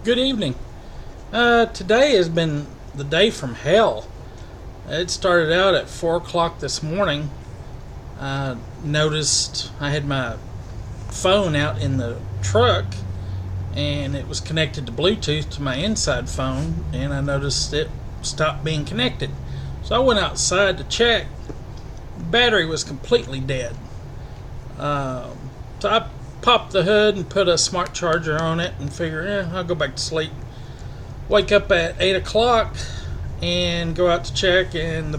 Good evening. Today has been the day from hell. It started out at 4 o'clock this morning. I noticed I had my phone out in the truck and it was connected to Bluetooth to my inside phone, and I noticed it stopped being connected. So I went outside to check. The battery was completely dead. So I popped the hood and put a smart charger on it and figure, I'll go back to sleep. Wake up at 8 o'clock and go out to check, and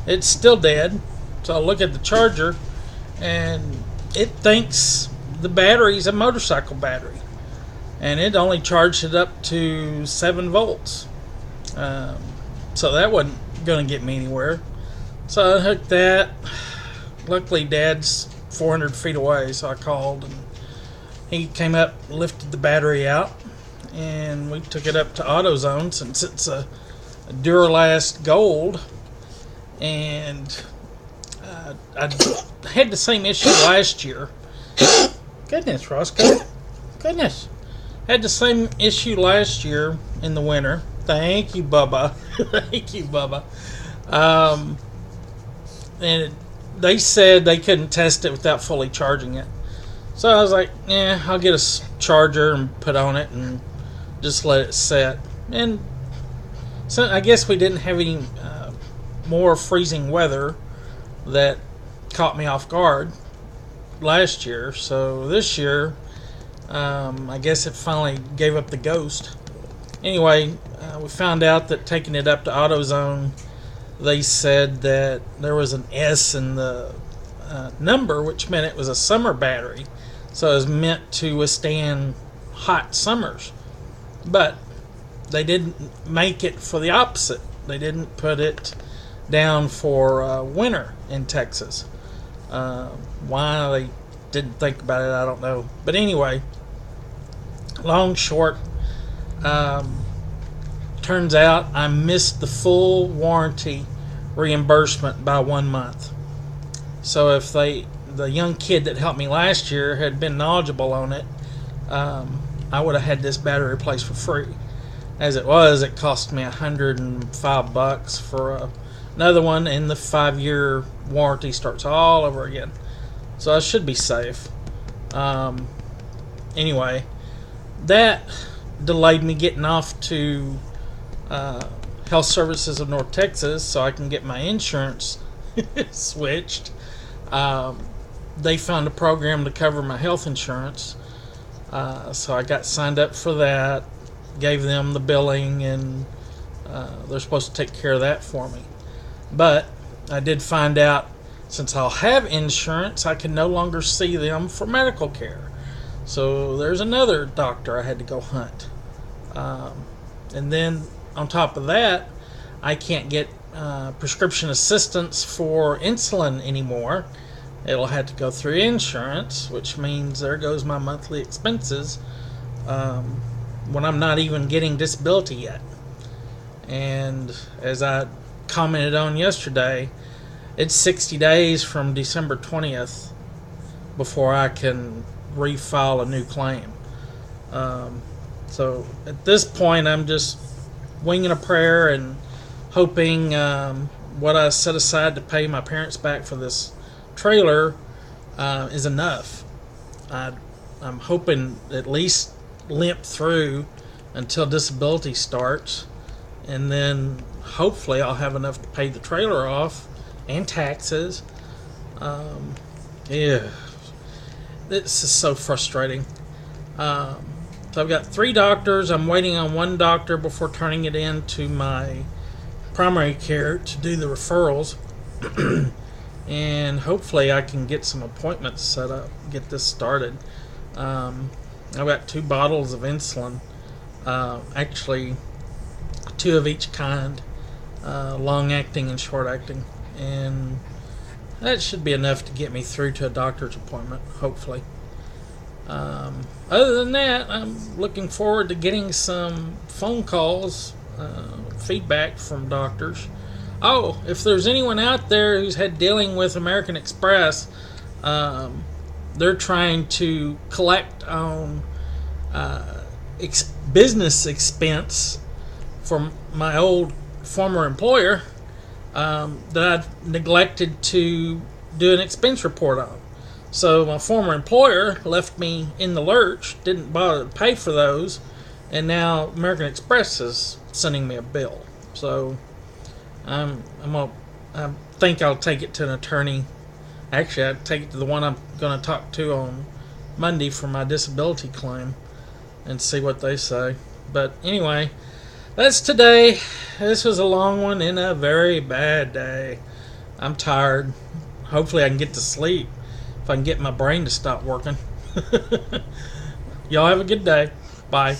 it's still dead. So I look at the charger and it thinks the battery's a motorcycle battery, and it only charged it up to 7 volts. So that wasn't going to get me anywhere. So I hooked that. Luckily, Dad's 400 feet away, so I called and he came up, lifted the battery out, and we took it up to AutoZone since it's a Duralast Gold. And I had the same issue last year. Goodness, Roscoe. Goodness. Had the same issue last year in the winter. Thank you, Bubba. Thank you, Bubba. They said they couldn't test it without fully charging it. So I was like, I'll get a charger and put on it and just let it set. And so I guess we didn't have any more freezing weather that caught me off guard last year. So this year, I guess it finally gave up the ghost. Anyway, we found out that taking it up to AutoZone, they said that there was an S in the number, which meant it was a summer battery. So it was meant to withstand hot summers. But they didn't make it for the opposite. They didn't put it down for winter in Texas. Why they didn't think about it, I don't know. But anyway, long short, turns out I missed the full warranty reimbursement by 1 month. So if the young kid that helped me last year had been knowledgeable on it, I would have had this battery replaced for free. As it was, it cost me $105 for another one, and the 5-year warranty starts all over again. So I should be safe. Anyway, that delayed me getting off to Health Services of North Texas so I can get my insurance switched. They found a program to cover my health insurance, so I got signed up for that, gave them the billing, and they're supposed to take care of that for me. But I did find out, since I'll have insurance, I can no longer see them for medical care. So there's another doctor I had to go hunt. And then on top of that, I can't get prescription assistance for insulin anymore. It'll have to go through insurance, which means there goes my monthly expenses when I'm not even getting disability yet. And as I commented on yesterday, it's 60 days from December 20th before I can refile a new claim. So at this point, I'm just winging a prayer and hoping what I set aside to pay my parents back for this trailer is enough. I'm hoping at least limp through until disability starts, and then hopefully I'll have enough to pay the trailer off and taxes. Yeah, this is so frustrating. So I've got 3 doctors. I'm waiting on 1 doctor before turning it in to my primary care to do the referrals. And hopefully I can get some appointments set up, get this started. I've got 2 bottles of insulin, actually 2 of each kind, long-acting and short-acting. And that should be enough to get me through to a doctor's appointment, hopefully. Other than that, I'm looking forward to getting some phone calls, feedback from doctors. Oh, if there's anyone out there who's had dealing with American Express, they're trying to collect on business expense from my old former employer that I neglected to do an expense report on. So my former employer left me in the lurch, didn't bother to pay for those, and now American Express is sending me a bill. So I think I'll take it to an attorney. Actually, I'd take it to the one I'm going to talk to on Monday for my disability claim and see what they say. But anyway, that's today. This was a long one and a very bad day. I'm tired. Hopefully I can get to sleep if I can get my brain to stop working. Y'all have a good day. Bye.